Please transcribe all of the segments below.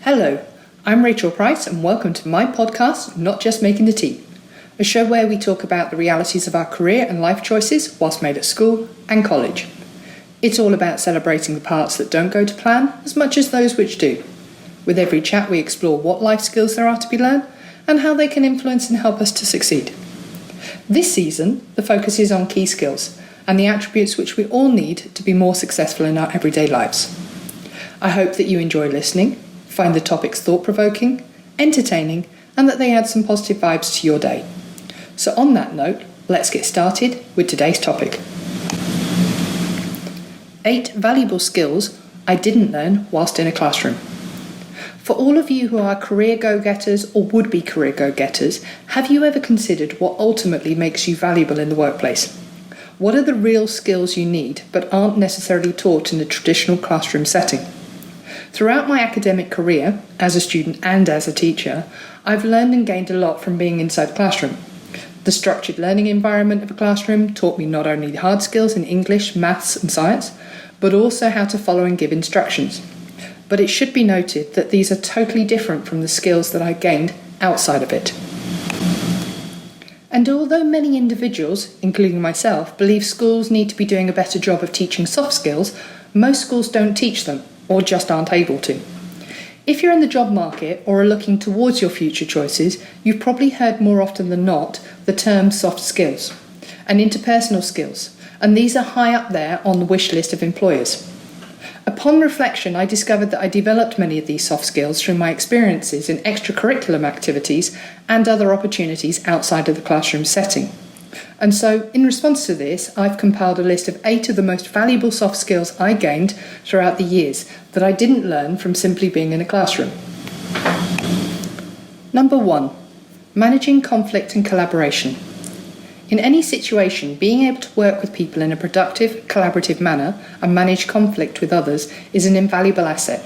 Hello, I'm Rachel Price and welcome to my podcast, Not Just Making the Tea, a show where we talk about the realities of our career and life choices whilst made at school and college. It's all about celebrating the parts that don't go to plan as much as those which do. With every chat we explore what life skills there are to be learned and how they can influence and help us to succeed. This season, the focus is on key skills and the attributes which we all need to be more successful in our everyday lives. I hope that you enjoy listening, find the topics thought-provoking, entertaining, and that they add some positive vibes to your day. So on that note, let's get started with today's topic. 8 valuable skills I didn't learn whilst in a classroom. For all of you who are career go-getters or would-be career go-getters, have you ever considered what ultimately makes you valuable in the workplace? What are the real skills you need but aren't necessarily taught in a traditional classroom setting? Throughout my academic career, as a student and as a teacher, I've learned and gained a lot from being inside the classroom. The structured learning environment of a classroom taught me not only hard skills in English, maths and science, but also how to follow and give instructions. But it should be noted that these are totally different from the skills that I gained outside of it. And although many individuals, including myself, believe schools need to be doing a better job of teaching soft skills, most schools don't teach them, or just aren't able to. If you're in the job market or are looking towards your future choices, you've probably heard more often than not the term soft skills and interpersonal skills, and these are high up there on the wish list of employers. Upon reflection, I discovered that I developed many of these soft skills through my experiences in extracurricular activities and other opportunities outside of the classroom setting. And so, in response to this, I've compiled a list of 8 of the most valuable soft skills I gained throughout the years that I didn't learn from simply being in a classroom. Number 1. Managing conflict and collaboration. In any situation, being able to work with people in a productive, collaborative manner and manage conflict with others is an invaluable asset.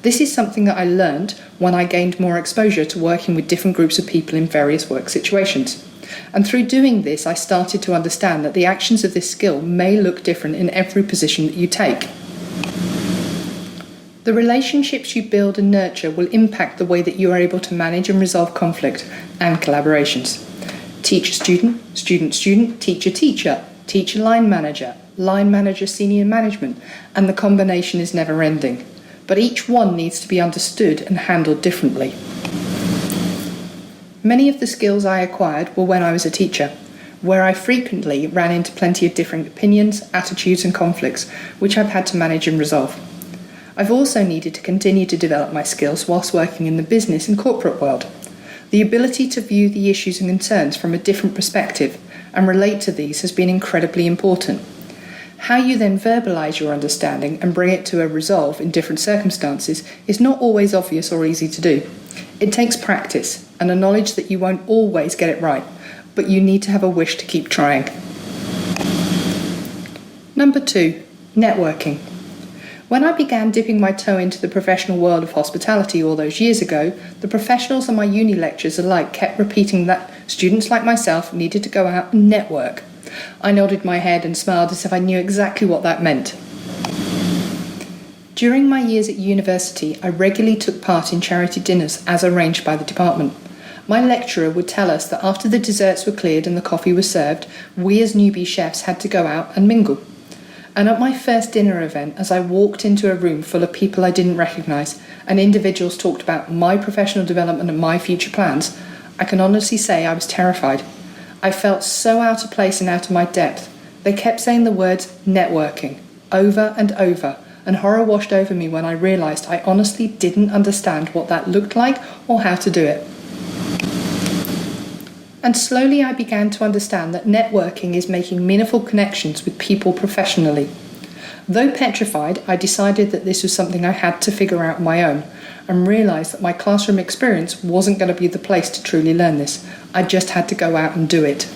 This is something that I learned when I gained more exposure to working with different groups of people in various work situations. And through doing this, I started to understand that the actions of this skill may look different in every position that you take. The relationships you build and nurture will impact the way that you are able to manage and resolve conflict and collaborations. Teacher-student, student-student, teacher-teacher, teacher-line manager, senior management, and the combination is never-ending. But each one needs to be understood and handled differently. Many of the skills I acquired were when I was a teacher, where I frequently ran into plenty of different opinions, attitudes and conflicts, which I've had to manage and resolve. I've also needed to continue to develop my skills whilst working in the business and corporate world. The ability to view the issues and concerns from a different perspective and relate to these has been incredibly important. How you then verbalise your understanding and bring it to a resolve in different circumstances is not always obvious or easy to do. It takes practice and a knowledge that you won't always get it right, but you need to have a wish to keep trying. Number 2, networking. When I began dipping my toe into the professional world of hospitality all those years ago, the professionals and my uni lecturers alike kept repeating that students like myself needed to go out and network. I nodded my head and smiled as if I knew exactly what that meant. During my years at university, I regularly took part in charity dinners as arranged by the department. My lecturer would tell us that after the desserts were cleared and the coffee was served, we as newbie chefs had to go out and mingle. And at my first dinner event, as I walked into a room full of people I didn't recognise and individuals talked about my professional development and my future plans, I can honestly say I was terrified. I felt so out of place and out of my depth. They kept saying the words networking over and over, and horror washed over me when I realised I honestly didn't understand what that looked like or how to do it. And slowly I began to understand that networking is making meaningful connections with people professionally. Though petrified, I decided that this was something I had to figure out on my own and realised that my classroom experience wasn't going to be the place to truly learn this. I just had to go out and do it.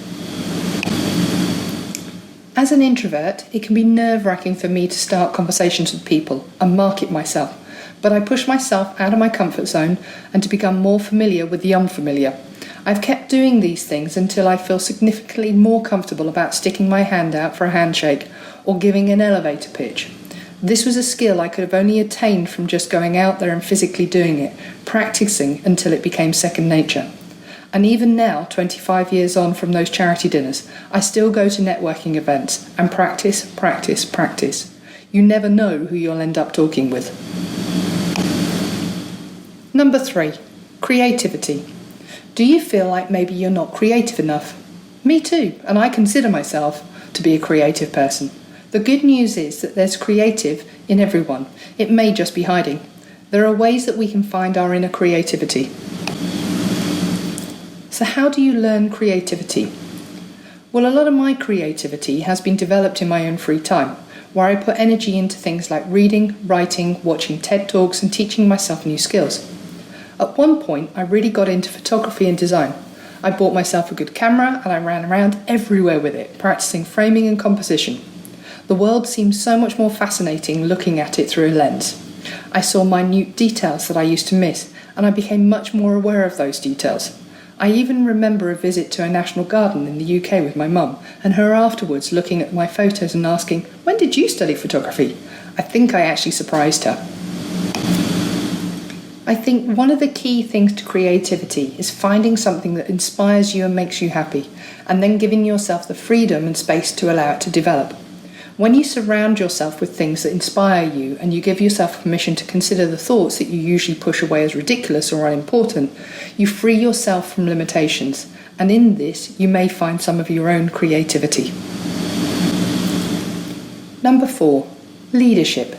As an introvert, it can be nerve-wracking for me to start conversations with people and market myself, but I push myself out of my comfort zone and to become more familiar with the unfamiliar. I've kept doing these things until I feel significantly more comfortable about sticking my hand out for a handshake or giving an elevator pitch. This was a skill I could have only attained from just going out there and physically doing it, practicing until it became second nature. And even now, 25 years on from those charity dinners, I still go to networking events and practice. You never know who you'll end up talking with. Number 3, creativity. Do you feel like maybe you're not creative enough? Me too, and I consider myself to be a creative person. The good news is that there's creative in everyone. It may just be hiding. There are ways that we can find our inner creativity. So how do you learn creativity? Well, a lot of my creativity has been developed in my own free time, where I put energy into things like reading, writing, watching TED Talks and teaching myself new skills. At one point, I really got into photography and design. I bought myself a good camera and I ran around everywhere with it, practicing framing and composition. The world seemed so much more fascinating looking at it through a lens. I saw minute details that I used to miss, and I became much more aware of those details. I even remember a visit to a national garden in the UK with my mum, and her afterwards looking at my photos and asking, "When did you study photography?" I think I actually surprised her. I think one of the key things to creativity is finding something that inspires you and makes you happy, and then giving yourself the freedom and space to allow it to develop. When you surround yourself with things that inspire you and you give yourself permission to consider the thoughts that you usually push away as ridiculous or unimportant, you free yourself from limitations, and in this you may find some of your own creativity. Number 4, leadership.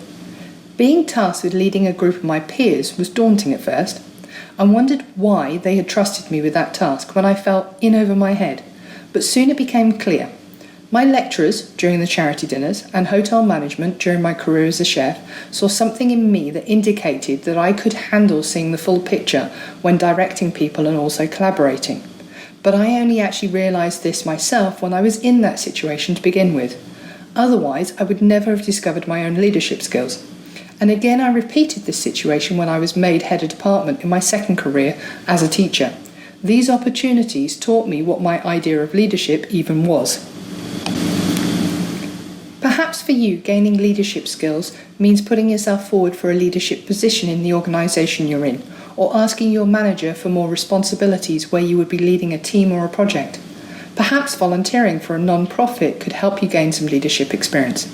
Being tasked with leading a group of my peers was daunting at first. I wondered why they had trusted me with that task when I felt in over my head, but soon it became clear. My lecturers during the charity dinners and hotel management during my career as a chef saw something in me that indicated that I could handle seeing the full picture when directing people and also collaborating. But I only actually realised this myself when I was in that situation to begin with. Otherwise, I would never have discovered my own leadership skills. And again, I repeated this situation when I was made head of department in my second career as a teacher. These opportunities taught me what my idea of leadership even was. Perhaps for you, gaining leadership skills means putting yourself forward for a leadership position in the organisation you're in, or asking your manager for more responsibilities where you would be leading a team or a project. Perhaps volunteering for a non-profit could help you gain some leadership experience.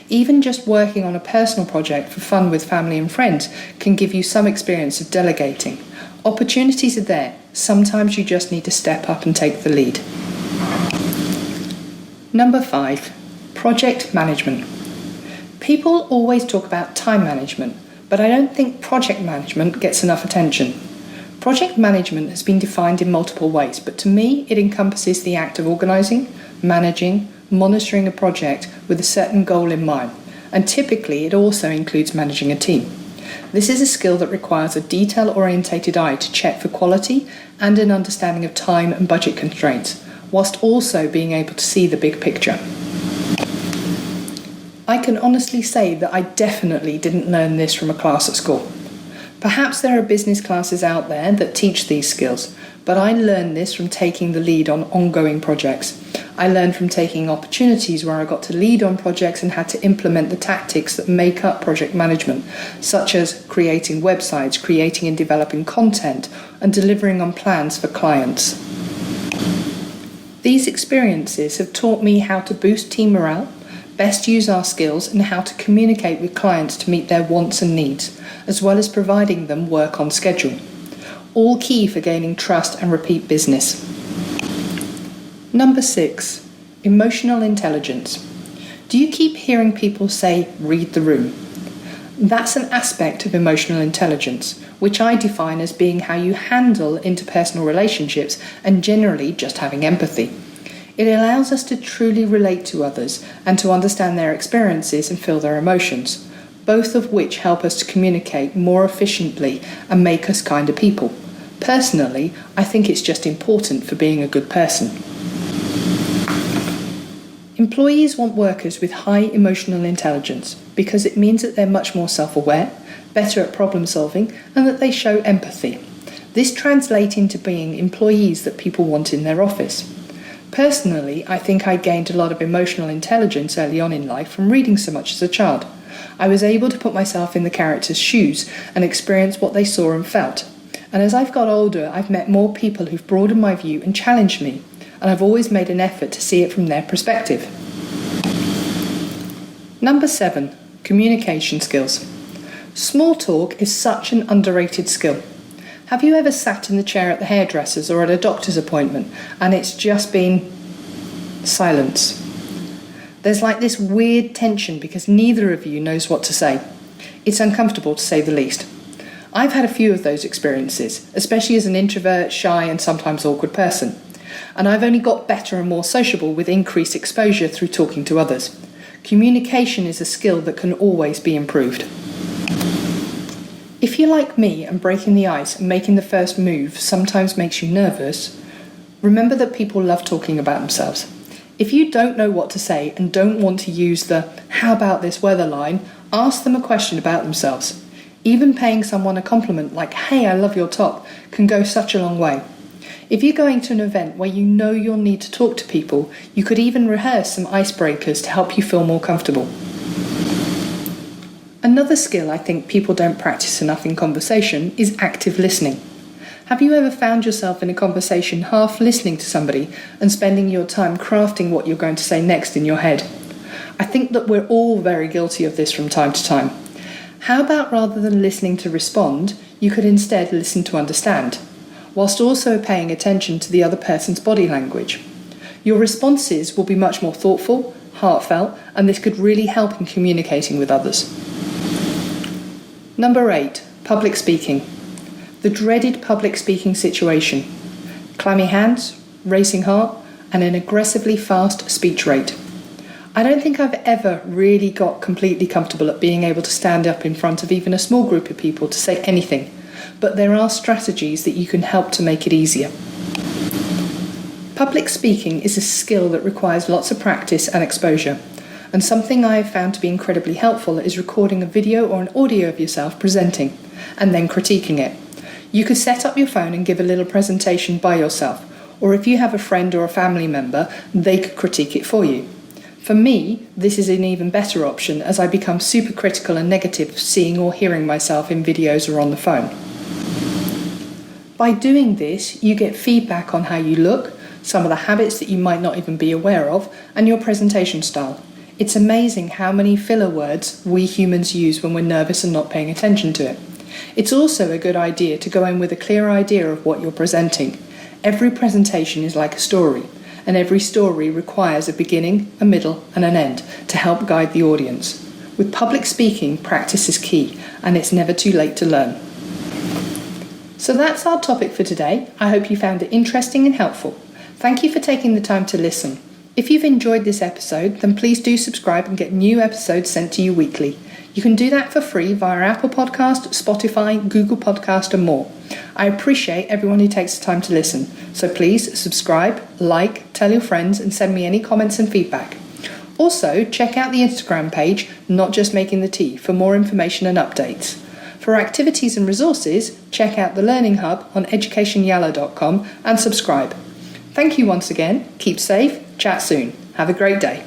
Even just working on a personal project for fun with family and friends can give you some experience of delegating. Opportunities are there. Sometimes you just need to step up and take the lead. Number 5. Project management. People always talk about time management, but I don't think project management gets enough attention. Project management has been defined in multiple ways, but to me it encompasses the act of organising, managing, monitoring a project with a certain goal in mind, and typically it also includes managing a team. This is a skill that requires a detail-orientated eye to check for quality and an understanding of time and budget constraints, whilst also being able to see the big picture. I can honestly say that I definitely didn't learn this from a class at school. Perhaps there are business classes out there that teach these skills, but I learned this from taking the lead on ongoing projects. I learned from taking opportunities where I got to lead on projects and had to implement the tactics that make up project management, such as creating websites, creating and developing content, and delivering on plans for clients. These experiences have taught me how to boost team morale, best use our skills, and how to communicate with clients to meet their wants and needs, as well as providing them work on schedule. All key for gaining trust and repeat business. Number 6. Emotional intelligence. Do you keep hearing people say, read the room? That's an aspect of emotional intelligence, which I define as being how you handle interpersonal relationships and generally just having empathy. It allows us to truly relate to others and to understand their experiences and feel their emotions, both of which help us to communicate more efficiently and make us kinder people. Personally, I think it's just important for being a good person. Employees want workers with high emotional intelligence because it means that they're much more self-aware, better at problem solving, and that they show empathy. This translates into being employees that people want in their office. Personally, I think I gained a lot of emotional intelligence early on in life from reading so much as a child. I was able to put myself in the characters' shoes and experience what they saw and felt. And as I've got older, I've met more people who've broadened my view and challenged me, and I've always made an effort to see it from their perspective. Number 7. Communication skills. Small talk is such an underrated skill. Have you ever sat in the chair at the hairdresser's or at a doctor's appointment and it's just been silence? There's like this weird tension because neither of you knows what to say. It's uncomfortable to say the least. I've had a few of those experiences, especially as an introvert, shy and sometimes awkward person. And I've only got better and more sociable with increased exposure through talking to others. Communication is a skill that can always be improved. If you're like me and breaking the ice and making the first move sometimes makes you nervous, remember that people love talking about themselves. If you don't know what to say and don't want to use the "how about this weather" line, ask them a question about themselves. Even paying someone a compliment like "hey, I love your top" can go such a long way. If you're going to an event where you know you'll need to talk to people, you could even rehearse some icebreakers to help you feel more comfortable. Another skill I think people don't practice enough in conversation is active listening. Have you ever found yourself in a conversation half listening to somebody and spending your time crafting what you're going to say next in your head? I think that we're all very guilty of this from time to time. How about rather than listening to respond, you could instead listen to understand, whilst also paying attention to the other person's body language? Your responses will be much more thoughtful, heartfelt, and this could really help in communicating with others. Number 8. Public speaking. The dreaded public speaking situation. Clammy hands, racing heart, and an aggressively fast speech rate. I don't think I've ever really got completely comfortable at being able to stand up in front of even a small group of people to say anything, but there are strategies that you can help to make it easier. Public speaking is a skill that requires lots of practice and exposure, and something I have found to be incredibly helpful is recording a video or an audio of yourself presenting, and then critiquing it. You could set up your phone and give a little presentation by yourself, or if you have a friend or a family member, they could critique it for you. For me, this is an even better option as I become super critical and negative seeing or hearing myself in videos or on the phone. By doing this, you get feedback on how you look, some of the habits that you might not even be aware of, and your presentation style. It's amazing how many filler words we humans use when we're nervous and not paying attention to it. It's also a good idea to go in with a clear idea of what you're presenting. Every presentation is like a story, and every story requires a beginning, a middle, and an end to help guide the audience. With public speaking, practice is key, and it's never too late to learn. So that's our topic for today. I hope you found it interesting and helpful. Thank you for taking the time to listen. If you've enjoyed this episode, then please do subscribe and get new episodes sent to you weekly. You can do that for free via Apple Podcast, Spotify, Google Podcast and more. I appreciate everyone who takes the time to listen, so please subscribe, like, tell your friends and send me any comments and feedback. Also, check out the Instagram page, Not Just Making the Tea, for more information and updates. For activities and resources, check out the Learning Hub on educationyala.com and subscribe. Thank you once again, keep safe, chat soon. Have a great day.